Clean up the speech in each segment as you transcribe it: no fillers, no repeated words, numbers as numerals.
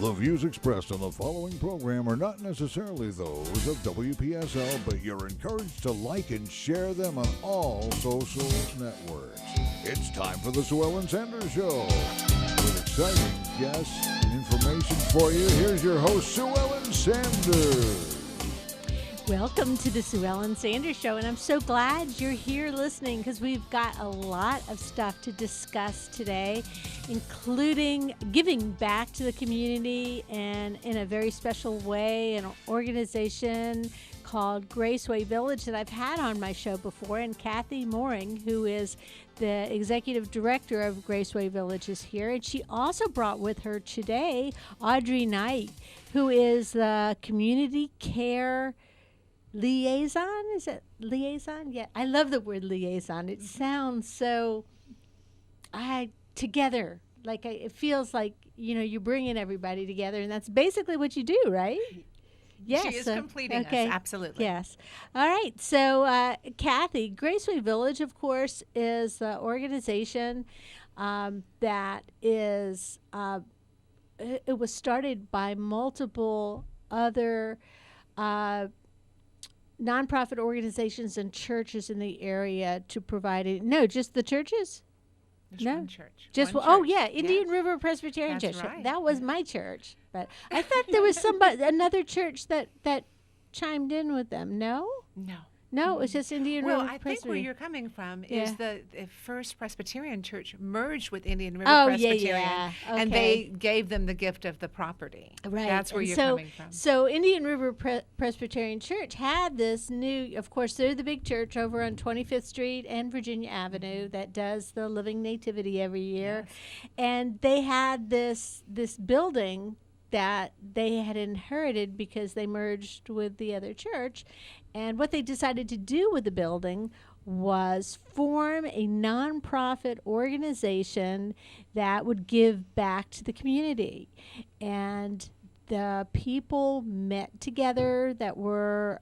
The views expressed on the following program are not necessarily those of WPSL, but you're encouraged to like and share them on all social networks. It's time for the Sue Ellen Sanders Show. With exciting guests and information for you, here's your host, Sue Ellen Sanders. Welcome to the Sue Ellen Sanders Show, and I'm so glad you're here listening because we've got a lot of stuff to discuss today, including giving back to the community and in a very special way, an organization called GraceWay Village that I've had on my show before, and Cathie Mouring, who is the executive director of GraceWay Village, is here, and she also brought with her today Audrey Knight, who is the community care liaison. Is it liaison? Yeah, I love the word liaison. It sounds so together. It feels like, you're bringing everybody together, and that's basically what you do, right? Yes. She is completing us, absolutely. Yes. All right. So, Cathie, GraceWay Village, of course, is the organization that is, it was started by multiple other nonprofit organizations and churches in the area to provide it. No, just the churches? There's one church. Just one oh church. yeah, Indian Yes. River Presbyterian That's Church. right. That was my church, but I thought there was another church that chimed in with them. No, it was just Indian River. Well, I think where Presbyterian. you're coming from Yeah. is the First Presbyterian Church merged with Indian River Oh, Presbyterian, yeah. and Okay. they gave them the gift of the property. Right. That's where And you're so, coming from. So Indian River Presbyterian Church had this new, of course, they're the big church over on 25th Street and Virginia Avenue that does the Living Nativity every year. Yes. And they had this building that they had inherited because they merged with the other church. And what they decided to do with the building was form a nonprofit organization that would give back to the community. And the people met together that were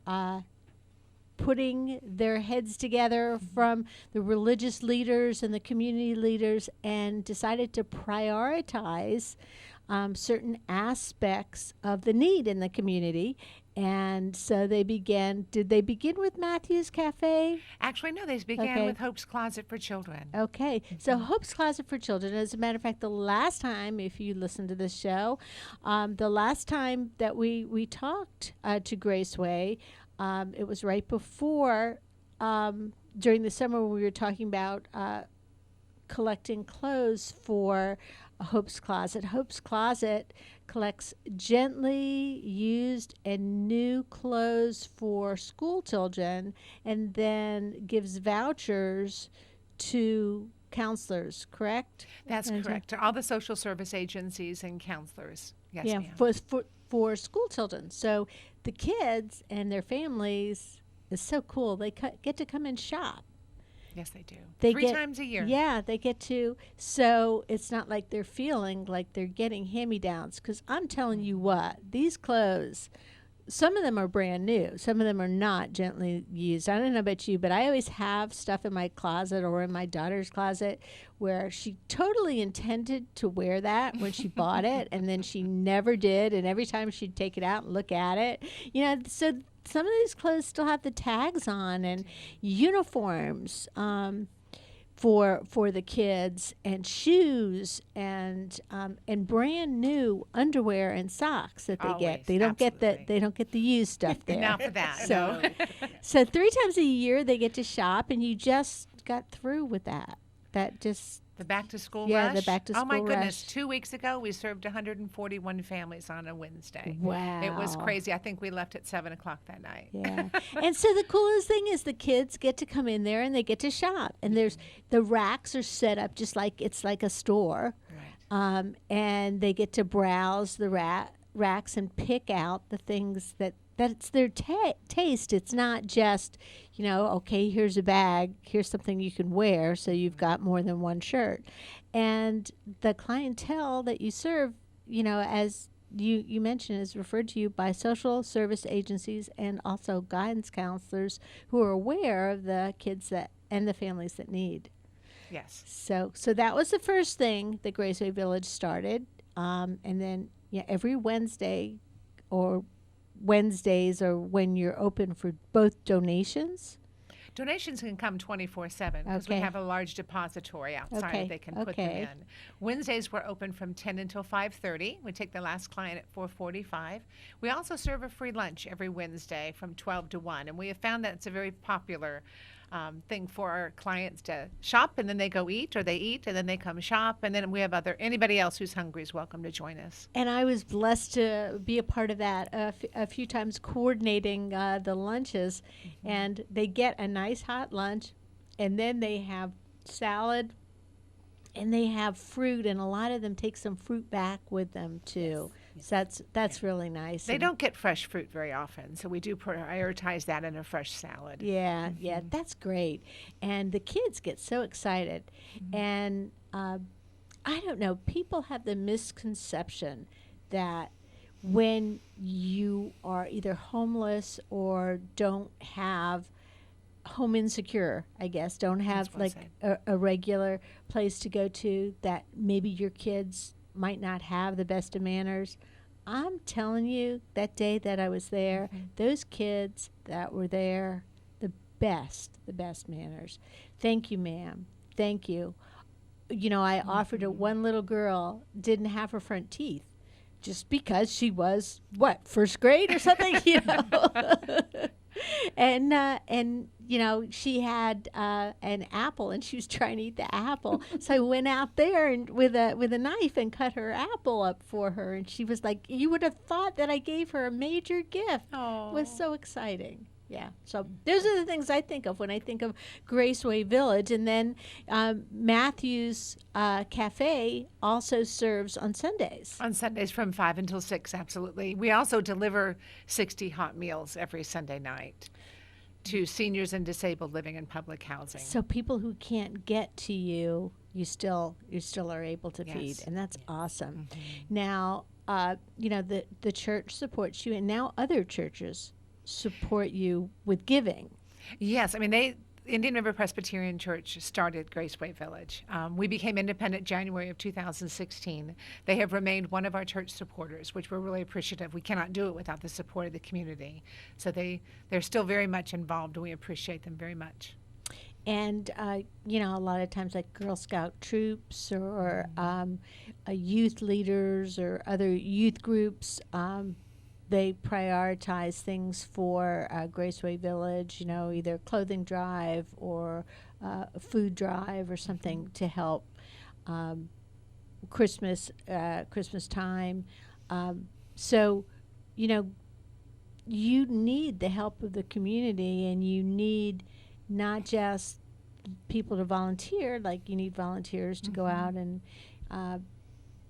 putting their heads together from the religious leaders and the community leaders and decided to prioritize certain aspects of the need in the community. And so they began, did they begin with Matthew's Cafe? Actually, no, they began with Hope's Closet for Children. Okay, so Hope's Closet for Children, as a matter of fact, the last time, if you listen to this show, the last time that we talked to GraceWay, it was right before, during the summer when we were talking about collecting clothes for Hope's Closet. Hope's Closet collects gently used and new clothes for school children and then gives vouchers to counselors, correct? That's correct. To all the social service agencies and counselors. Yes, yeah, ma'am. for school children. So the kids and their families is so cool. They get to come and shop. Yes, they do. They Three times a year. Yeah, they get to. So it's not like they're feeling like they're getting hand-me-downs. Because I'm telling you what, these clothes, some of them are brand new. Some of them are not gently used. I don't know about you, but I always have stuff in my closet or in my daughter's closet where she totally intended to wear that when she bought it, and then she never did. And every time she'd take it out and look at it, so some of these clothes still have the tags on and uniforms for the kids and shoes and brand new underwear and socks that they get. They don't get the used stuff there. Not for that. So, No. so 3 times a year they get to shop, and you just got through with that. That just The back to school Yeah, rush? the back to Oh, my school goodness. rush. 2 weeks ago, we served 141 families on a Wednesday. Wow. It was crazy. I think we left at 7 o'clock that night. Yeah. And so the coolest thing is the kids get to come in there and they get to shop. And the racks are set up just like it's like a store. Right. And they get to browse the racks and pick out the things that's their taste. It's not just, okay, here's a bag, here's something you can wear, so you've got more than one shirt. And the clientele that you serve, as you mentioned, is referred to you by social service agencies and also guidance counselors who are aware of the kids and the families that need. Yes. So that was the first thing that GraceWay Village started. And then Yeah, every Wednesday or Wednesdays are when you're open for both donations. Donations can come 24/7 because we Okay. have a large depository outside Okay, they can put them okay. in. Wednesdays we're open from 10 until 5:30. We take the last client at 4:45. We also serve a free lunch every Wednesday from 12 to 1, and we have found that it's a very popular thing for our clients to shop, and then they go eat, or they eat and then they come shop, and then we have anybody else who's hungry is welcome to join us. And I was blessed to be a part of that a few times, coordinating the lunches. And they get a nice hot lunch, and then they have salad, and they have fruit, and a lot of them take some fruit back with them too. So that's really nice. They And don't get fresh fruit very often, so we do prioritize that in a fresh salad. yeah, yeah, that's great. And the kids get so excited. And I don't know, people have the misconception that when you are either homeless or don't have home insecure, I guess, don't have well like a regular place to go to, that maybe your kids might not have the best of manners. I'm telling you, that day that I was there, those kids that were there, the best manners. Thank you, ma'am. Thank you. You know, I offered her, one little girl didn't have her front teeth just because she was, what, first grade or something, you know? And you know, she had an apple, and she was trying to eat the apple. So I went out there and with a knife and cut her apple up for her, and she was like, "You would have thought that I gave her a major gift." Oh. It was so exciting. Yeah. So those are the things I think of when I think of GraceWay Village. And then Matthew's Cafe also serves on Sundays. On Sundays from 5 until 6, absolutely. We also deliver 60 hot meals every Sunday night to seniors and disabled living in public housing. So people who can't get to you, you still are able to feed, Yes. and that's awesome. Now, you know, the church supports you, and now other churches support you with giving. Yes, I mean, Indian River Presbyterian Church started GraceWay Village. We became independent January of 2016. They have remained one of our church supporters, which we're really appreciative. We cannot do it without the support of the community. So they're still very much involved, and we appreciate them very much. And, you know, a lot of times like Girl Scout troops or youth leaders or other youth groups, they prioritize things for GraceWay Village, you know, either clothing drive or a food drive or something to help Christmas time. So, you know, you need the help of the community, and you need not just people to volunteer, like you need volunteers to go out and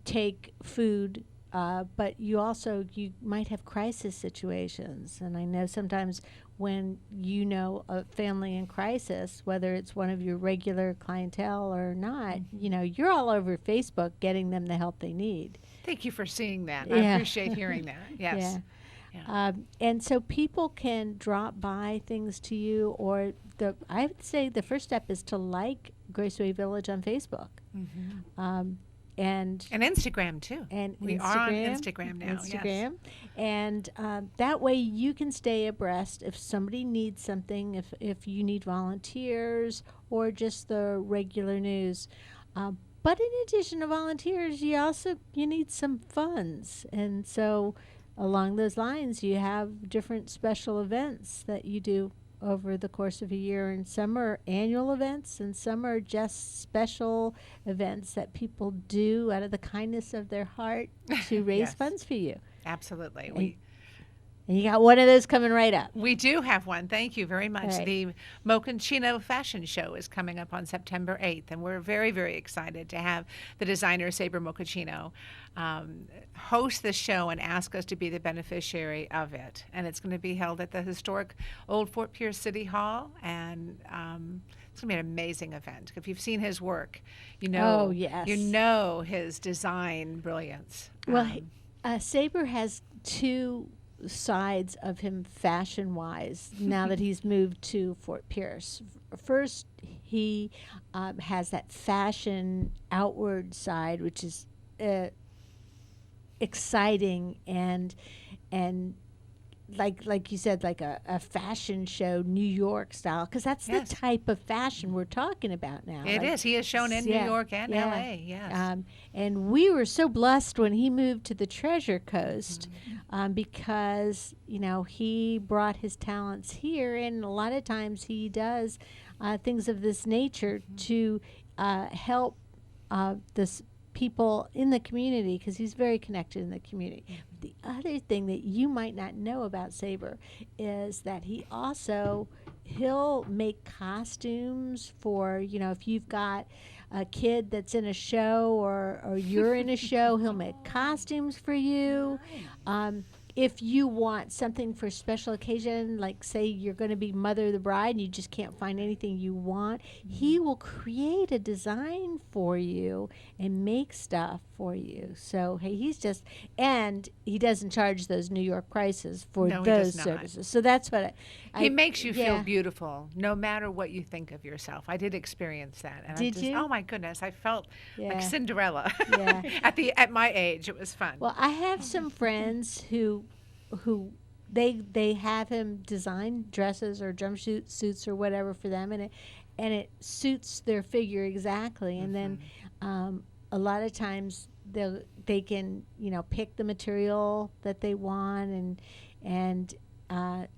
take food, but you might have crisis situations. And I know sometimes when you know a family in crisis, whether it's one of your regular clientele or not, you know, you're all over Facebook getting them the help they need. Thank you for seeing that. Yeah. I appreciate hearing that. Yes. Yeah. And so people can drop by things to you, or I would say the first step is to like GraceWay Village on Facebook. And Instagram too. And we are on Instagram now. Instagram. Yes. And that way you can stay abreast if somebody needs something, if you need volunteers or just the regular news. But in addition to volunteers, you need some funds. And so along those lines, you have different special events that you do over the course of a year, and some are annual events and some are just special events that people do out of the kindness of their heart to raise Yes. funds for you. Absolutely. And you got one of those coming right up. We do have one. Thank you very much. Right. The Mochaccino Fashion Show is coming up on September 8th, and we're very, very excited to have the designer Sabre Mochaccino host the show and ask us to be the beneficiary of it. And it's going to be held at the historic Old Fort Pierce City Hall, and it's going to be an amazing event. If you've seen his work, you know, Oh, yes. you know his design brilliance. Well, Sabre has two sides of him fashion-wise now that he's moved to Fort Pierce. First, he has that fashion outward side, which is exciting and like you said, like a fashion show, New York style, because that's Yes. the type of fashion we're talking about now. It like, is. He is shown in New York and L.A., yes. And we were so blessed when he moved to the Treasure Coast, because he brought his talents here, and a lot of times he does things of this nature to help this people in the community, because he's very connected in the community. The other thing that you might not know about Saber is that he'll make costumes for, if you've got a kid that's in a show or you're in a show, he'll make costumes for you. If you want something for a special occasion, like say you're going to be Mother of the Bride and you just can't find anything you want, he will create a design for you and make stuff for you. So, hey, and he doesn't charge those New York prices for No, he those does not. services. So that's what He makes you feel beautiful, no matter what you think of yourself. I did experience that. And Did you? Oh my goodness, I felt like Yeah. Cinderella. Yeah. At my age, it was fun. Well, I have some friends who they have him design dresses or jumpsuits or whatever for them, and it suits their figure exactly. And then a lot of times they can pick the material that they want, and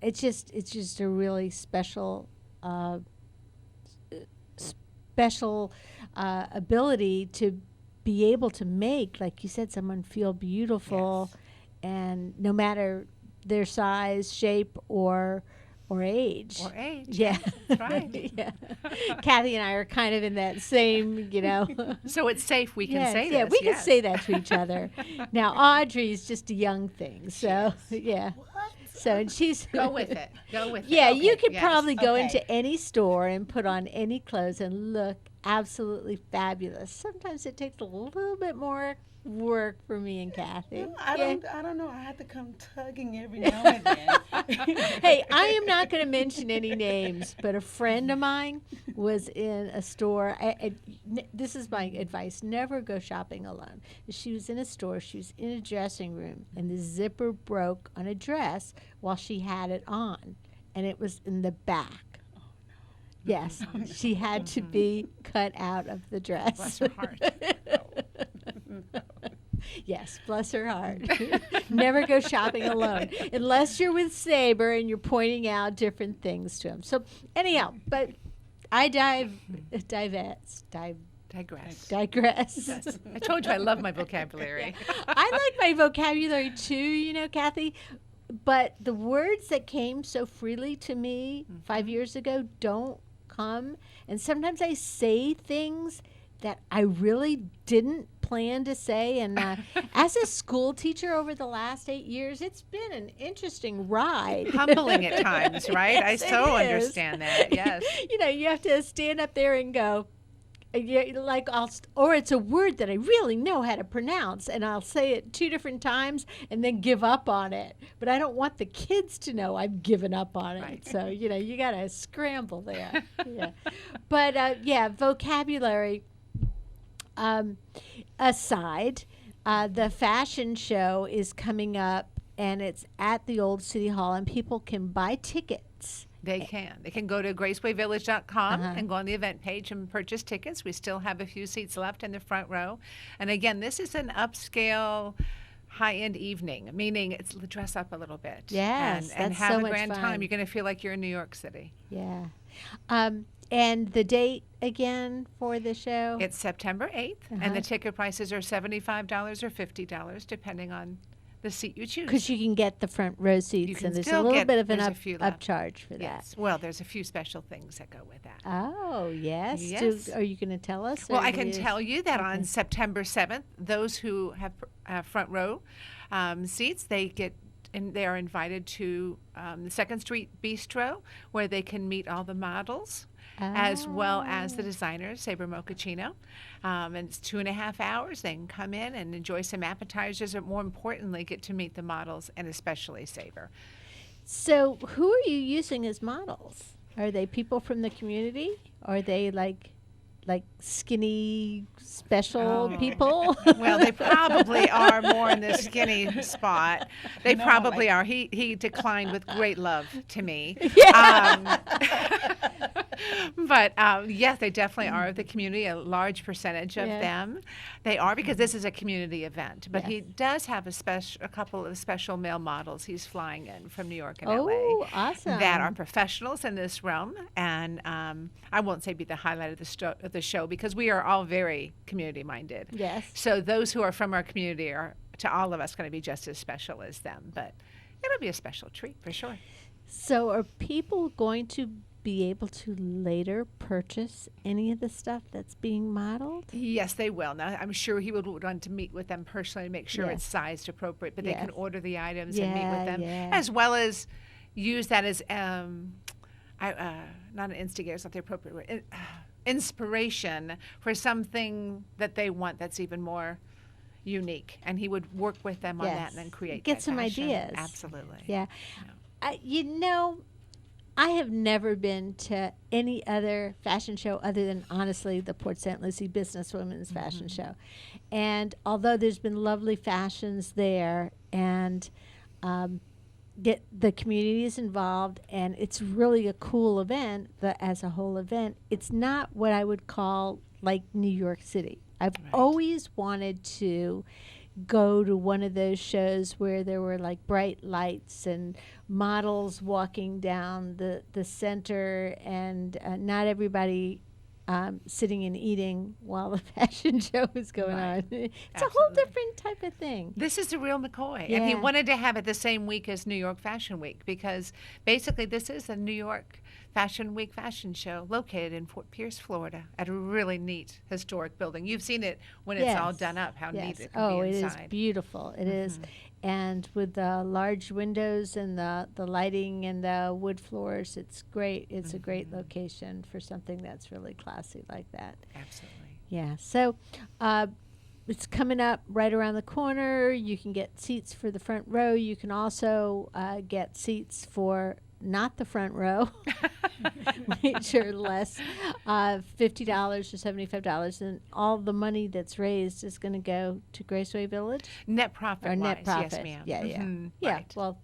it's just a really special ability to be able to make, like you said, someone feel beautiful. Yes. And no matter their size, shape, or age. Or age. Yeah. That's right. Yeah. Cathie and I are kind of in that same, So it's safe we can Yes, say yeah, this. we can yes. say that to each other. Now, Audrey's just a young thing, so, yeah. So, and she's... Go with it. Go with it. Yeah, Okay, you could yes. probably go Okay. into any store and put on any clothes and look absolutely fabulous. Sometimes it takes a little bit more work for me and Cathie. I Yeah. don't know. I have to come tugging every now and then. Hey, I am not going to mention any names, but a friend of mine was in a store. This is my advice: never go shopping alone. She was in a store. She was in a dressing room, and the zipper broke on a dress while she had it on, and it was in the back. Yes, she had to be cut out of the dress. Bless her heart. Yes, bless her heart. Never go shopping alone unless you're with Saber and you're pointing out different things to him. So anyhow, but I digress. I told you I love my vocabulary. I like my vocabulary too, Cathie. But the words that came so freely to me 5 years ago don't come. And sometimes I say things that I really didn't plan to say. And as a school teacher over the last 8 years, it's been an interesting ride. Humbling at times, right? Yes, I so it is. understand that. Yes. You have to stand up there and go, or it's a word that I really know how to pronounce, and I'll say it 2 different times and then give up on it. But I don't want the kids to know I've given up on it. Right. So, you got to scramble there. Yeah. But, vocabulary aside, the fashion show is coming up, and it's at the old City Hall, and people can buy tickets. They can. They can go to GraceWayVillage.com Uh-huh. and go on the event page and purchase tickets. We still have a few seats left in the front row. And again, this is an upscale, high-end evening, meaning it's dress up a little bit. Yes, and that's have so a much grand fun. time. You're going to feel like you're in New York City. Yeah. And the date again for the show? It's September 8th, Uh-huh. and the ticket prices are $75 or $50, depending on the seat you choose. Because you can get the front row seats, can and there's a still little get- bit of an there's a few left. upcharge for Yes. Well, there's a few special things that go with that. that. Oh, yes. Yes. Are you going to tell us? Well, or I do can we- tell you that Okay. on September 7th, those who have front row seats, they are invited to the 2nd Street Bistro, where they can meet all the models, as well as the designers, Saber Mochaccino. And it's 2.5 hours. They can come in and enjoy some appetizers, or more importantly, get to meet the models, and especially Saber. So, who are you using as models? Are they people from the community? Are they like like skinny special Oh. people? Well, they probably are more in the skinny spot. They No, probably like- are. He declined with great love to me. But yes, they definitely are of the community. A large percentage of Yeah. them, they are, because this is a community event. But he Yes. does have a couple of special male models he's flying in from New York and Oh, LA awesome. that are professionals in this realm. And I won't say be the highlight of the show, because we are all very community minded. Yes. So those who are from our community are, to all of us, going to be just as special as them. But it'll be a special treat for sure. So are people going to be able to later purchase any of the stuff that's being modeled? Yes, they will. Now, I'm sure he would want to meet with them personally to make sure it's Yes. sized appropriate, but they can Yes. order the items and meet Yeah, with them, yeah. as well as use that as, not an instigator, it's not the appropriate word, inspiration for something that they want that's even more unique. And he would work with them on that Yes. and then create Get that some fashion. ideas. Absolutely. Yeah. I have never been to any other fashion show other than, honestly, the Port St. Lucie Businesswomen's Fashion Show. And although there's been lovely fashions there, and get the community is involved, and it's really a cool event as a whole event, it's not what I would call like New York City. I've always wanted to go to one of those shows where there were like bright lights and models walking down the center, and not everybody sitting and eating while the fashion show is going on. It's a whole Absolutely. different type of thing. This is the real McCoy. And he Yeah. wanted to have it the same week as New York Fashion Week, because basically this is a New York Fashion Week fashion show located in Fort Pierce, Florida, at a really neat historic building. You've seen it when it's all Yes. done up, how Yes. neat it can Oh, be it is inside. beautiful. It is. And with the large windows and the lighting and the wood floors, it's great. It's a great location for something that's really classy like that. Absolutely. Yeah. So it's coming up right around the corner. You can get seats for the front row. You can also get seats for not the front row, which are less, $50 or $75. And all the money that's raised is going to go to GraceWay Village. Net profit Or wise, net profit. yes, ma'am. Yeah, yeah. Mhm, Yeah. right. Well,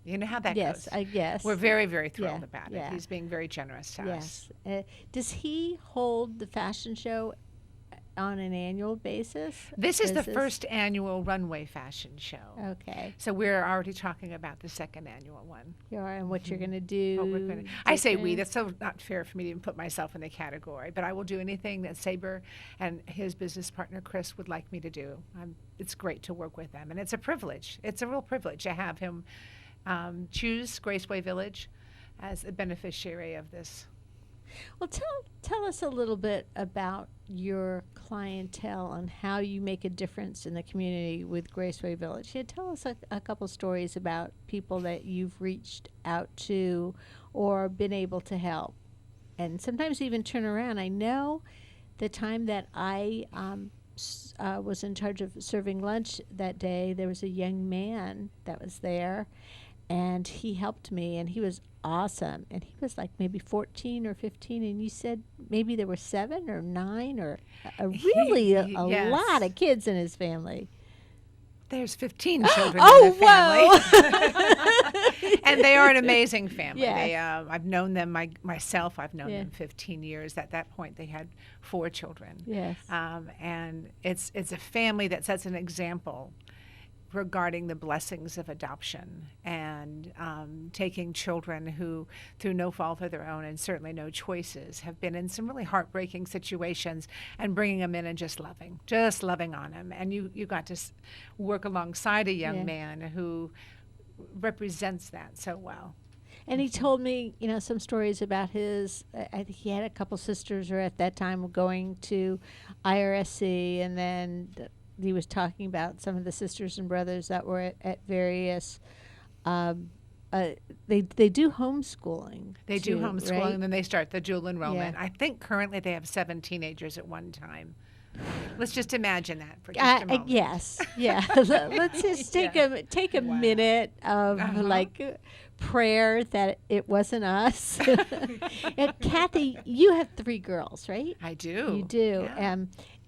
You know how that yes, goes. I guess. We're very, very thrilled Yeah, about yeah. it. He's being very generous to us. Yes. Does he hold the fashion show on an annual basis? This is Or the first annual runway fashion show. Okay. So we're already talking about the second annual one. You are, and what you're going to do. What we're gonna, I say we. different? That's so not fair for me to even put myself in the category. But I will do anything that Saber and his business partner Chris would like me to do. It's great to work with them, and it's a privilege. It's a real privilege to have him choose GraceWay Village as a beneficiary of this. Well, tell us a little bit about your clientele and how you make a difference in the community with GraceWay Village. Yeah, tell us a couple stories about people that you've reached out to or been able to help, and sometimes even turn around. I know the time that I was in charge of serving lunch that day, there was a young man that was there, and he helped me, and he was awesome. And he was like maybe 14 or 15, and you said maybe there were 7 or 9 or really a Yes. lot of kids in his family. There's 15 children Oh, in the family. And they are an amazing family. Yes. They, I've known them myself. I've known Yeah. them 15 years. At that point, they had 4 children. Yes. And it's a family that sets an example regarding the blessings of adoption and taking children who, through no fault of their own and certainly no choices, have been in some really heartbreaking situations, and bringing them in and just loving on them. And you got to work alongside a young Yeah. man who represents that so well. And he told me, some stories about his. He had a couple sisters, or at that time going to IRSC, and then he was talking about some of the sisters and brothers that were at various. They do homeschooling. They do too, homeschooling, right? and then they start the dual enrollment. Yeah. I think currently they have 7 teenagers at one time. Let's just imagine that for just a moment. Yes, yeah. Let's just take a minute of prayer that it wasn't us. And Cathie, you have 3 girls, right? I do. You do. Yeah.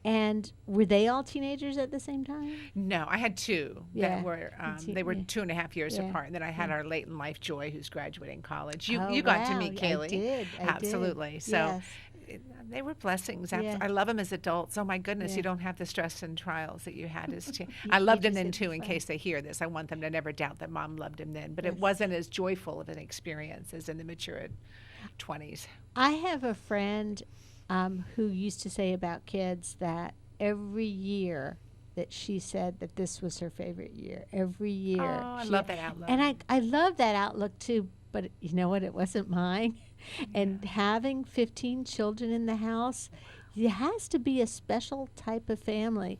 And were they all teenagers at the same time? No, I had 2 Yeah. that were, they were 2.5 years Yeah. apart. And then I had our late in life Joy, who's graduating college. You Oh, got to wow. meet I Kaylee. did. Absolutely. Did. So Yes. they were blessings. Yeah. I love them as adults. Oh my goodness, Yeah. you don't have the stress and trials that you had as teen. You- I you loved them just then had too. In fun. case they hear this, I want them to never doubt that Mom loved him then. But it Yes. wasn't as joyful of an experience as in the mature 20s. I have a friend who used to say about kids that every year that she said that this was her favorite year. Every year. Oh, I She- love that outlook. And I love that outlook too, but you know what? It wasn't mine. And having 15 children in the house, it has to be a special type of family.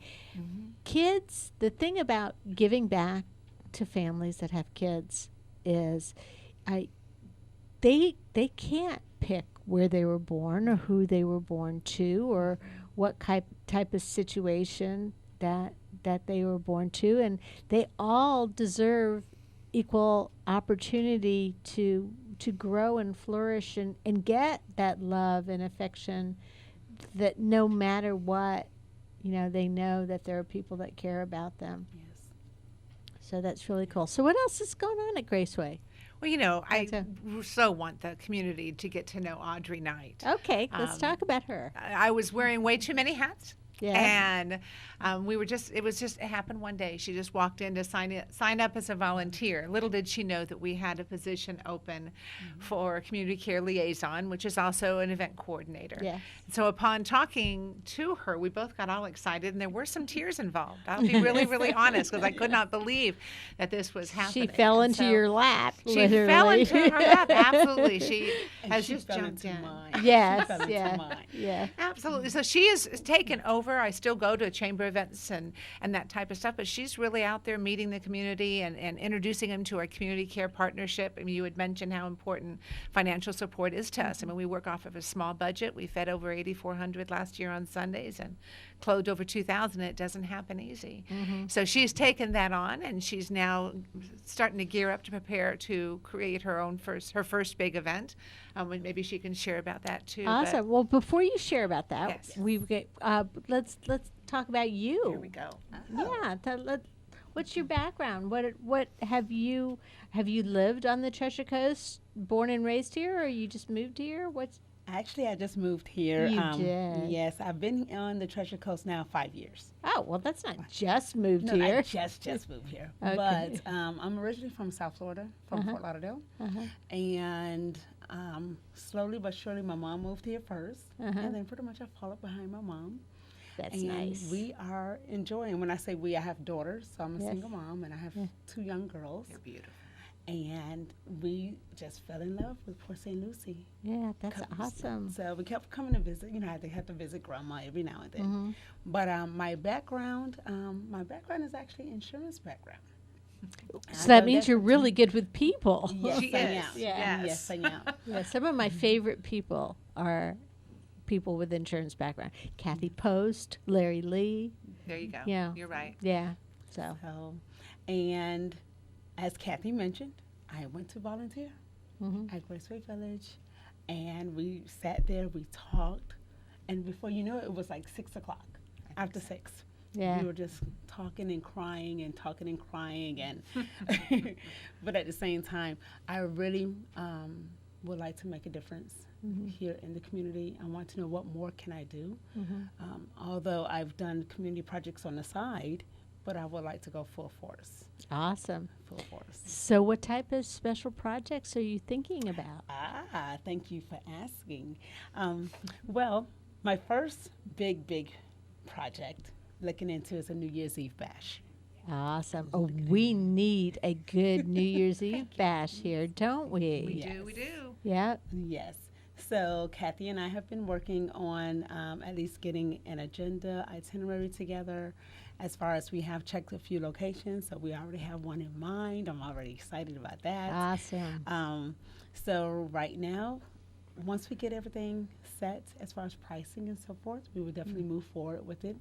Kids, the thing about giving back to families that have kids is they can't pick where they were born or who they were born to or what type of situation that they were born to, and they all deserve equal opportunity to grow and flourish and get that love and affection, that no matter what, they know that there are people that care about them. Yes. So that's really cool. So what else is going on at GraceWay? Well, I That's so want the community to get to know Audrey Knight. Okay, let's talk about her. I was wearing way too many hats. Yeah. And it happened one day. She just walked in to sign up as a volunteer. Little did she know that we had a position open for a community care liaison, which is also an event coordinator. Yeah. So upon talking to her, we both got all excited, and there were some tears involved. I'll be really, really honest, because I could not believe that this was happening. She fell And into so your lap. She literally. fell into her lap. Absolutely. She And has she just fell jumped into in. mine. Yes, She fell into yeah, mine. yeah. Absolutely. So she has taken over. I still go to chamber events and that type of stuff, but she's really out there meeting the community and introducing them to our community care partnership. I mean, you had mentioned how important financial support is to us. I mean, we work off of a small budget. We fed over 8,400 last year on Sundays and clothed over 2,000. It doesn't happen easy. So she's taken that on, and she's now starting to gear up to prepare to create her first big event. And maybe she can share about that too. but- Awesome. Well, before you share about that, Yes. let's talk about you. Here we go. Yeah. What's your background? What have you lived on the Treasure Coast, born and raised here, or you just moved here? Actually, I just moved here. You did. Yes, I've been on the Treasure Coast now 5 years. Oh, well, that's not just moved No, here. I just moved here. Okay. But I'm originally from South Florida, from Fort Lauderdale. And slowly but surely, my mom moved here first. And then pretty much I followed behind my mom. That's And nice. we are enjoying. When I say we, I have daughters, so I'm a Yes. single mom, and I have 2 young girls. You're beautiful. And we just fell in love with Port St. Lucie. Yeah, that's awesome. So we kept coming to visit. They had to visit grandma every now and then. But my background is actually insurance background. So that means you're really good with people. Yes, She I is. am. Yes. Yes, I am. Yeah, some of my favorite people are people with insurance background. Cathie Post, Larry Lee. There you go. Yeah. You're right. Yeah. So So, and as Cathie mentioned, I went to volunteer at GraceWay Village, and we sat there, we talked, and before you know it, it was like 6 o'clock. After 6, yeah. we were just talking and crying and talking and crying, and but at the same time, I really would like to make a difference here in the community. I want to know what more can I do. Although I've done community projects on the side, but I would like to go full force. Awesome. Full force. So what type of special projects are you thinking about? Thank you for asking. Well, my first big project looking into is a New Year's Eve bash. Awesome. Oh, we need a good New Year's Eve bash here, don't we? We do. Yeah. Yes. So Cathie and I have been working on at least getting an agenda itinerary together. As far as we have checked a few locations, so we already have one in mind. I'm already excited about that. Awesome. So right now, once we get everything set as far as pricing and so forth, we will definitely move forward with it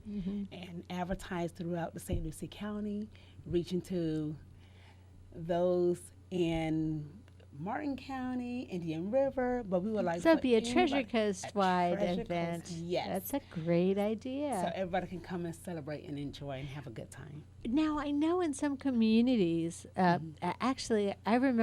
and advertise throughout the St. Lucie County, reaching to those in Martin County, Indian River, but we would like So for it'd be a Treasure anybody- Coast-wide Treasure event. Coast, yes. That's a great idea. So everybody can come and celebrate and enjoy and have a good time. Now, I know in some communities, actually, I don't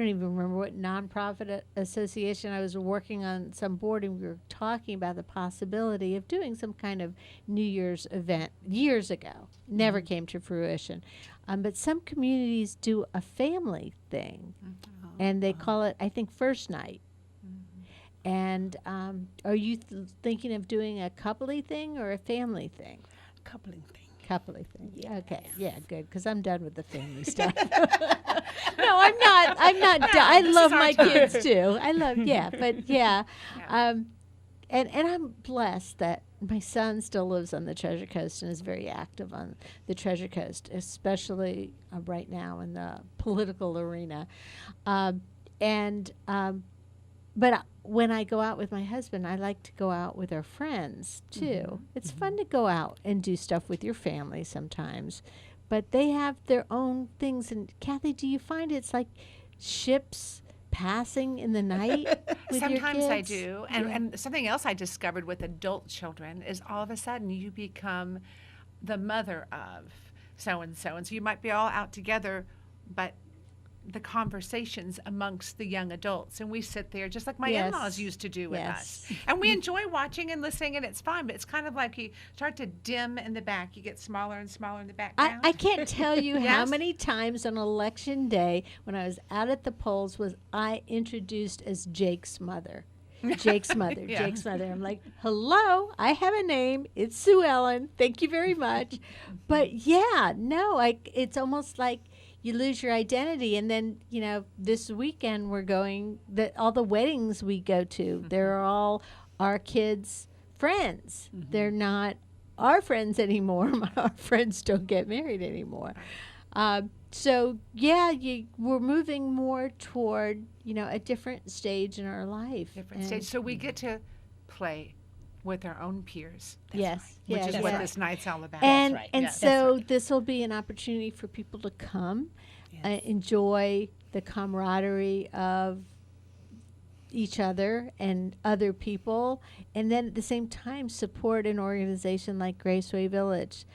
even remember what nonprofit association I was working on some board, and we were talking about the possibility of doing some kind of New Year's event years ago. Never came to fruition. But some communities do a family thing, and they call it, I think, First Night. And are you thinking of doing a coupley thing or a family thing? Coupling thing. Coupley thing. Yeah. Okay. Yeah, good. Because I'm done with the family stuff. No, I'm not. I'm not. I this love is our my time. kids too. I love. Yeah, but yeah. And I'm blessed that my son still lives on the Treasure Coast and is very active on the Treasure Coast, especially right now in the political arena. But when I go out with my husband, I like to go out with our friends too. It's fun to go out and do stuff with your family sometimes, but they have their own things. And Cathie, do you find it's like ships passing in the night with Sometimes your I kids? do. And something else I discovered with adult children is all of a sudden you become the mother of so-and-so. And so you might be all out together, but the conversations amongst the young adults, and we sit there just like my Yes. in-laws used to do with Yes. us, and we enjoy watching and listening, and it's fun, but it's kind of like you start to dim in the back, you get smaller and smaller in the background. I can't tell you how Yes. many times on election day when I was out at the polls was I introduced as Jake's mother. Jake's mother, Yeah. Jake's mother. I'm like, hello, I have a name. It's Sue Ellen. Thank you very much. But yeah, no, it's almost like you lose your identity. And then, this weekend we're going, all the weddings we go to, they're all our kids' friends. They're not our friends anymore. Our friends don't get married anymore. So yeah, we're moving more toward, a different stage in our life. Different stage. So we get to play with our own peers. Yes, Which yes, is what yes. this night's all about. And right. and Yes. so this will be an opportunity for people to come, Yes. enjoy the camaraderie of each other and other people, and then at the same time support an organization like GraceWay Village.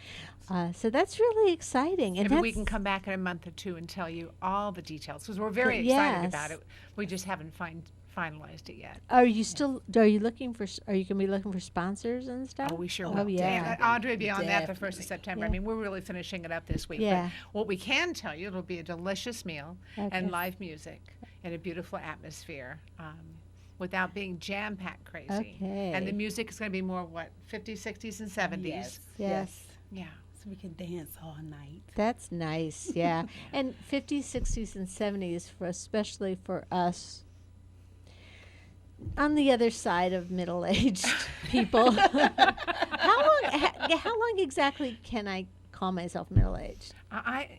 So that's really exciting. And Maybe we that's- can come back in a month or two and tell you all the details, because we're very Yes. excited about it. We just haven't finalized it yet. Are you still? Are you looking for? Are you going to be looking for sponsors and stuff? Oh, we sure Oh, will. yeah. And Audrey will be on that the 1st of Definitely. September. Yeah. I mean, we're really finishing it up this week. Yeah. But what we can tell you, it'll be a delicious meal Okay. and live music and a beautiful atmosphere without being jam-packed crazy. Okay. And the music is going to be more, 50s, 60s, and 70s. Yes. Yes. Yeah. So we can dance all night. That's nice, yeah. And 50s, 60s, and 70s, especially for us on the other side of middle-aged people. How long exactly can I call myself middle-aged?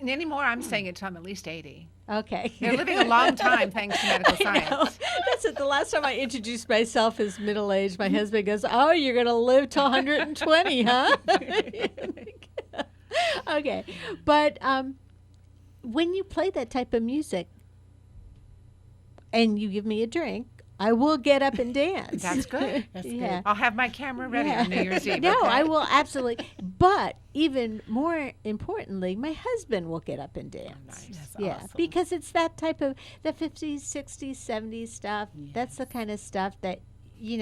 Anymore, I'm saying it till I'm at least 80. Okay. They're living a long time thanks to medical I know. science. That's it. The last time I introduced myself as middle-aged, my husband goes, "Oh, you're going to live till 120, huh?" Okay. But when you play that type of music and you give me a drink, I will get up and dance. That's good. That's Yeah. I'll have my camera ready Yeah. on New Year's Eve. No, okay? I will absolutely. But even more importantly, my husband will get up and dance. nice. That's Yeah, awesome. because it's that type of the 50s, 60s, 70s stuff. That's the kind of stuff that you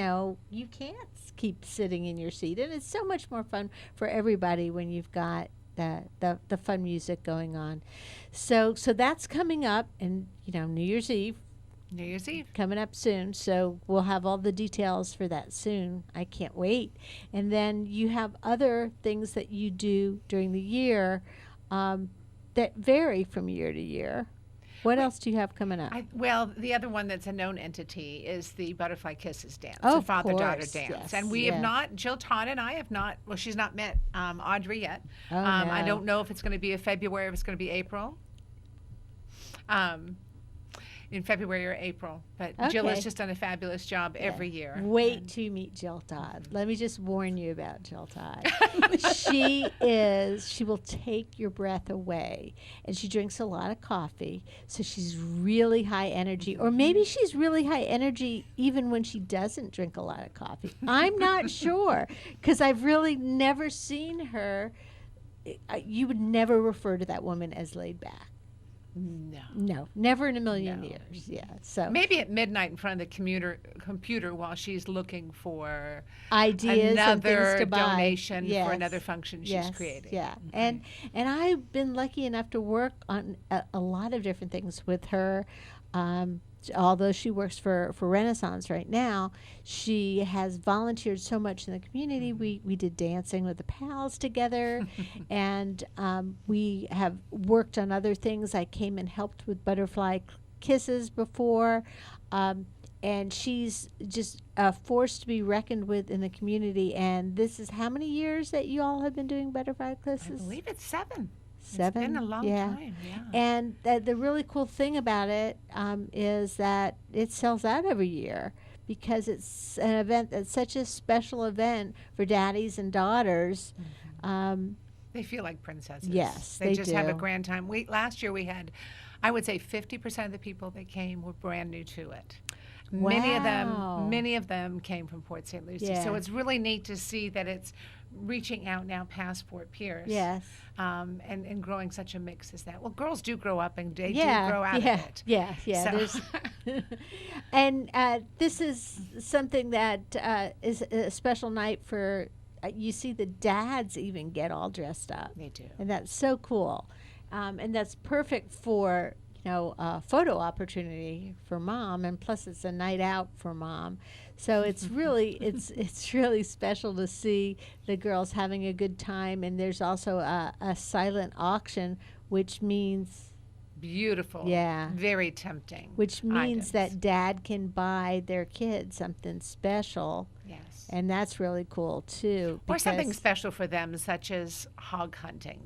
can't keep sitting in your seat, and it's so much more fun for everybody when you've got the fun music going on. So that's coming up, and New Year's Eve New Year's Eve. coming up soon, so we'll have all the details for that soon. I can't wait. And then you have other things that you do during the year that vary from year to year. What else do you have coming up? Well, the other one that's a known entity is the Butterfly Kisses dance, Oh, the of father-daughter course, dance. yes, And we yeah. have not, Jill Todd and I have not, well, she's not met Audrey yet. Oh, I no. don't know if it's going to be a February, if it's going to be April. in February or April. But Jill Okay. has just done a fabulous job every year. Wait to meet Jill Todd. Let me just warn you about Jill Todd. She will take your breath away. And she drinks a lot of coffee. So she's really high energy. Or maybe she's really high energy even when she doesn't drink a lot of coffee. I'm not sure. Because I've really never seen her. You would never refer to that woman as laid back. No. No, never in a million No. years. Yeah. So Maybe at midnight in front of the computer while she's looking for ideas and things another to buy. donation for Yes. another function Yes, she's creating. Yeah, and I've been lucky enough to work on a lot of different things with her. Although she works for Renaissance right now, she has volunteered so much in the community. We did dancing with the pals together, and we have worked on other things. I came and helped with butterfly kisses before. And she's just a force to be reckoned with in the community. And this is how many years that you all have been doing butterfly kisses? I believe it's 7. 7. It's been a long time. Yeah. And the really cool thing about it is that it sells out every year because it's an event that's such a special event for daddies and daughters. They feel like princesses. Yes, they they just have a do. grand time. Last year we had, I would say 50% of the people that came were brand new to it. Wow. Many of them came from Port St. Lucie. Yeah. So it's really neat to see that it's reaching out now past Fort Pierce. Yes. And growing such a mix as that. Well, girls do grow up and they Yeah, do grow out yeah, of it. yeah. So- There's and this is something that is a special night for. You see the dads even get all dressed up. They do. And that's so cool. And that's perfect for, a photo opportunity for mom. And plus it's a night out for mom. So it's really, it's really special to see the girls having a good time. And there's also a silent auction, which means, Beautiful. Yeah. Very tempting. which means items. that dad can buy their kid something special. Yes. And that's really cool too. Or something because- special for them, such as hog hunting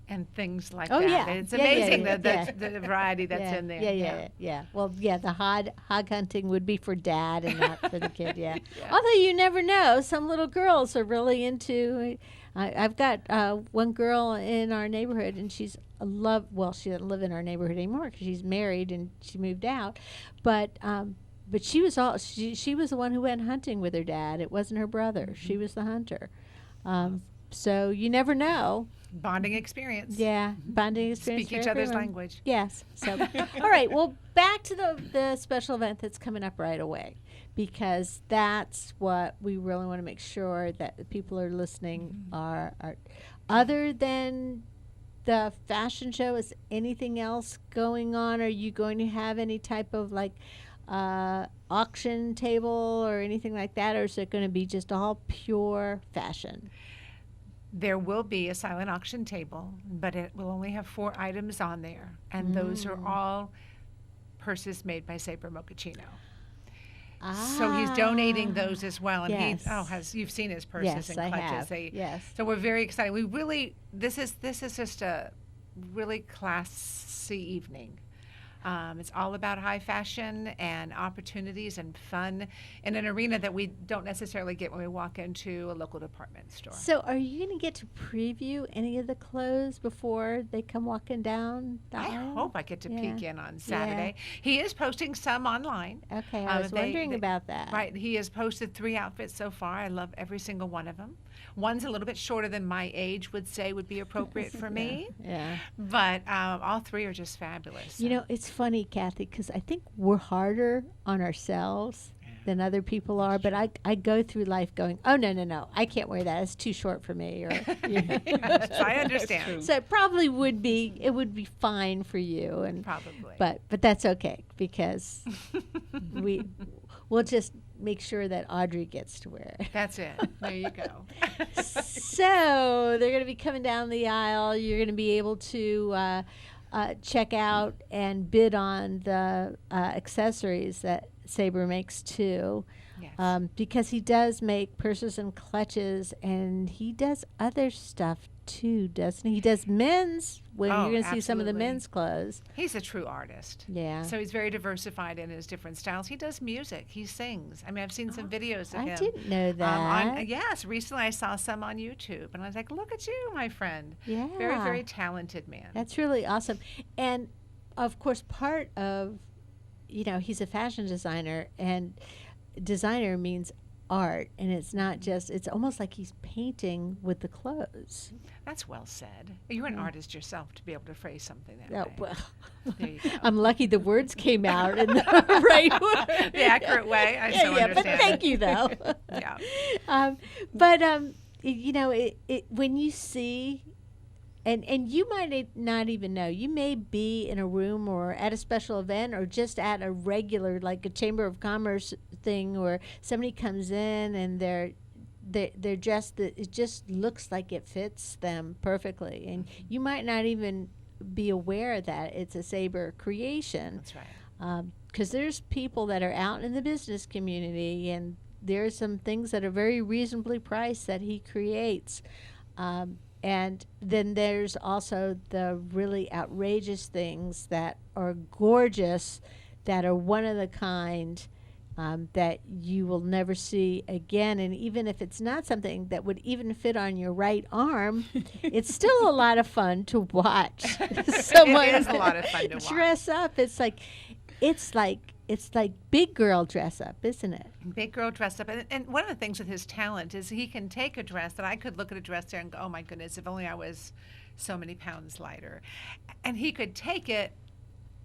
and things like Oh, that. yeah. It's Yeah, yeah, amazing yeah, the variety that's yeah, in there. Yeah. Well, yeah, the hog hunting would be for dad and not for the kid, yeah. Although you never know, some little girls are really into. I've got one girl in our neighborhood, and she's well, she doesn't live in our neighborhood anymore because she's married and she moved out, but she was she was the one who went hunting with her dad. It wasn't her brother. She was the hunter. So you never know. Bonding experience. Yeah, bonding experience. Speak for each other's everyone. language. Yes. So, all right. Well, back to the special event that's coming up right away, because that's what we really want to make sure that the people are listening are other than the fashion show. Is anything else going on? Are you going to have any type of auction table or anything like that, or is it going to be just all pure fashion? There will be a silent auction table, but it will only have 4 items on there, and those are all purses made by Sabre Mochaccino. So he's donating those as well, and Yes. you've seen his purses Yes, and I clutches. have. Yes. So we're very excited. We really this is just a really classy evening. It's all about high fashion and opportunities and fun in an arena that we don't necessarily get when we walk into a local department store. So, are you going to get to preview any of the clothes before they come walking down the I aisle? hope I get to Yeah. peek in on Saturday. He is posting some online. Okay, I was wondering about that. Right, he has posted 3 outfits so far. I love every single one of them. One's a little bit shorter than my age would say would be appropriate for me, Yeah. but all 3 are just fabulous. You know, it's funny, Cathie, because I think we're harder on ourselves than other people are. But I go through life going, oh, no, I can't wear that. It's too short for me. Or, I understand. So it probably would be, it would be fine for you. And Probably. But that's okay, because we'll just make sure that Audrey gets to wear it. That's it. There you go. So they're going to be coming down the aisle. You're going to be able to check out and bid on the accessories that Sabre makes too. Yes. Because he does make purses and clutches, and he does other stuff too, doesn't he? He does men's when Oh, you're going to see some of the absolutely. men's clothes. He's a true artist. Yeah. So he's very diversified in his different styles. He does music. He sings. I mean, I've seen some videos of I him. didn't know that. Yes, recently I saw some on YouTube, and I was like, "Look at you, my friend! Yeah. Very, very talented man." That's really awesome. And of course, part of, he's a fashion designer, and designer means art, and it's not just, it's almost like he's painting with the clothes. That's well said. You're an artist yourself to be able to phrase something that Oh, way. well, There you go. I'm lucky the words came out in the right word. The accurate way. I so But understand. thank you, though. Yeah. When you see, and you might not even know, you may be in a room or at a special event or just at a regular, like a Chamber of Commerce thing, or somebody comes in and they're dressed that it just looks like it fits them perfectly, and you might not even be aware that it's a Sabre creation. That's right. Because there's people that are out in the business community, and there's some things that are very reasonably priced that he creates. And then there's also the really outrageous things that are gorgeous, that are one of the kind, that you will never see again. And even if it's not something that would even fit on your right arm, it's still a lot of fun to watch. Someone It is a lot of fun to watch. dress up. It's like big girl dress up, isn't it? Big girl dressed up. And one of the things with his talent is he can take a dress that I could look at a dress there and go, oh my goodness, if only I was so many pounds lighter. And he could take it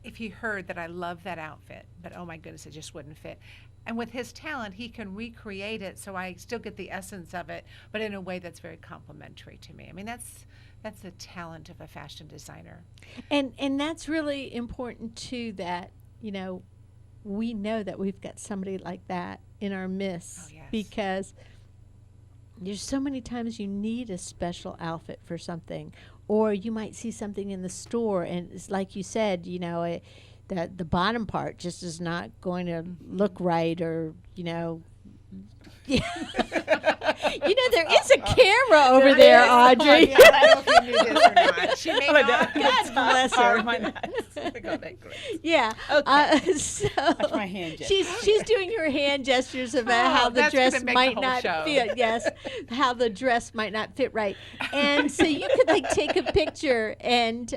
if he heard that I love that outfit, but oh my goodness, it just wouldn't fit. And with his talent, he can recreate it so I still get the essence of it, but in a way that's very complimentary to me. I mean, that's the talent of a fashion designer. And that's really important too, that, we know that we've got somebody like that in our midst. Oh, yes. Because there's so many times you need a special outfit for something, or you might see something in the store and it's like you said, that the bottom part just is not going to look right, or there is a camera over there, Audrey. I don't know if you knew this or not. She may not. God bless her. Yeah. Okay. So Watch my hand gesture. she's doing her hand gestures about how the that's gonna dress make might the whole not show. fit. Yes, how the dress might not fit right, and so you could take a picture, and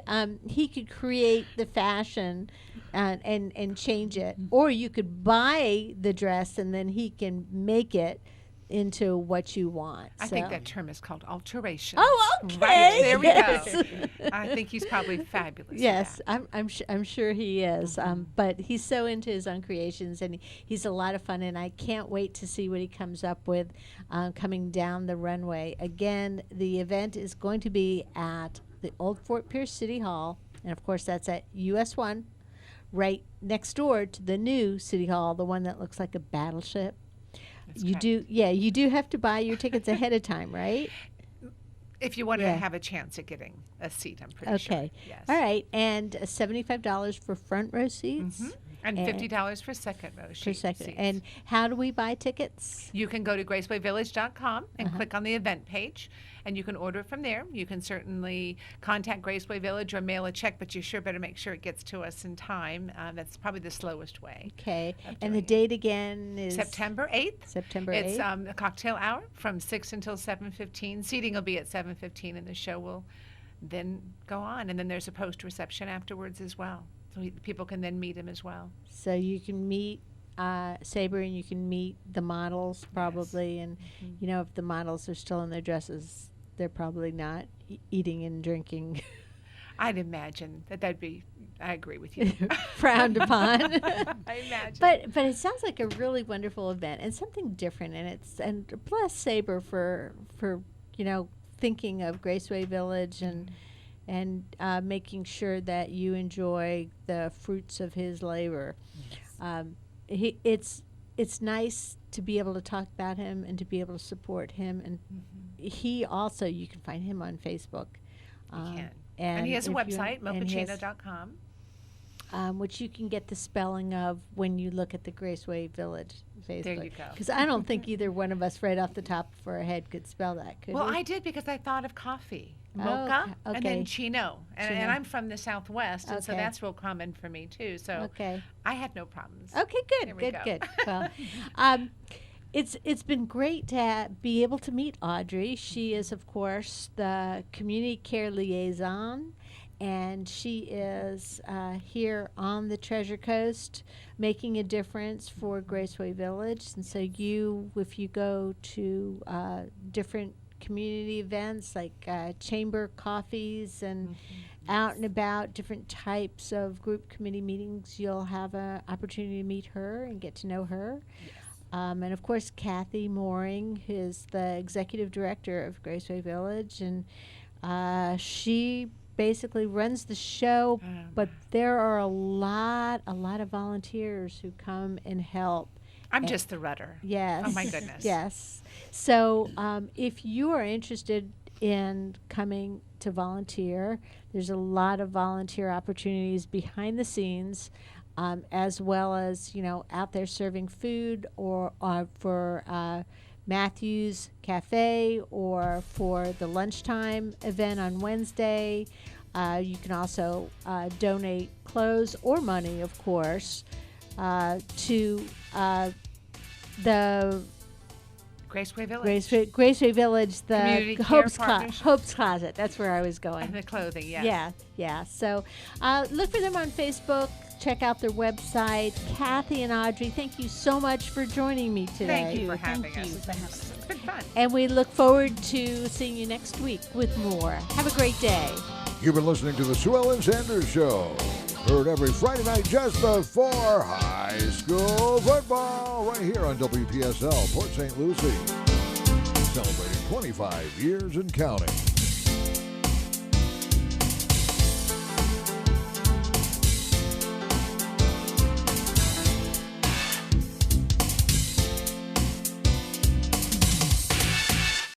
he could create the fashion. And change it, or you could buy the dress and then he can make it into what you want. I think that term is called alteration. Oh, okay. Right, there we Yes. go. I think he's probably fabulous. at Yes, that. I'm sure he is. But he's so into his own creations, and he's a lot of fun. And I can't wait to see what he comes up with coming down the runway. Again, the event is going to be at the Old Fort Pierce City Hall, and of course that's at US 1, right next door to the new City Hall, the one that looks like a battleship. That's You correct. do, yeah. You do have to buy your tickets ahead of time, right? If you want to Yeah. have a chance at getting a seat, I'm pretty sure. Okay. Yes. All right, and $75 for front row seats. And And- $50 for second row Per seats. second. And how do we buy tickets? You can go to gracewayvillage.com and click on the event page, and you can order it from there. You can certainly contact Graceway Village or mail a check, but you sure better make sure it gets to us in time. That's probably the slowest way. Okay. of And the doing it. date again is September 8th. September It's 8th. a cocktail hour from 6 until 7:15. Seating will be at 7:15, and the show will then go on. And then there's a post-reception afterwards as well. So people can then meet him as well. So you can meet Sabre, and you can meet the models probably. And, if the models are still in their dresses, they're probably not eating and drinking I'd imagine that'd be, I agree with you. frowned upon. I imagine. But it sounds like a really wonderful event and something different, and plus Sabre for thinking of Graceway Village and making sure that you enjoy the fruits of his labor. It's nice to be able to talk about him and to be able to support him, and he also, you can find him on Facebook. You can. And he has a if you- website, and he has- mochaccino.com. which you can get the spelling of when you look at the GraceWay Village Facebook. There you go. Because I don't think either one of us right off the top of our head could spell that, could Well, we? I did because I thought of coffee. Oh, Mocha okay. and then chino. And Chino. I'm from the Southwest, and so Okay. that's real common for me, too. So Okay. I had no problems. Okay, There good, we good, go. good. Well, it's been great to be able to meet Audrey. She is, of course, the community care liaison, and she is here on the Treasure Coast making a difference for GraceWay Village. And so if you go to different community events like chamber coffees and out and about different types of group committee meetings, you'll have an opportunity to meet her and get to know her. And of course, Cathie Mouring, who is the executive director of GraceWay Village, and she basically runs the show. But there are a lot of volunteers who come and help. I'm just the rudder. Yes. Oh, my goodness. Yes. So if you are interested in coming to volunteer, there's a lot of volunteer opportunities behind the scenes, as well as, out there serving food or for Matthew's Cafe or for the lunchtime event on Wednesday. You can also donate clothes or money, of course, to the GraceWay Village. GraceWay Village, the Community Care Partnership. Hope's Closet. That's where I was going. And the clothing, yes. Yeah. So look for them on Facebook. Check out their website. Cathie and Audrey, thank you so much for joining me today. Thank you for having Thank you us. for having us. It's been fun. And we look forward to seeing you next week with more. Have a great day. You've been listening to the Sue Ellen Sanders Show. Heard every Friday night just before high school football, right here on WPSL, Port St. Lucie. Celebrating 25 years and counting.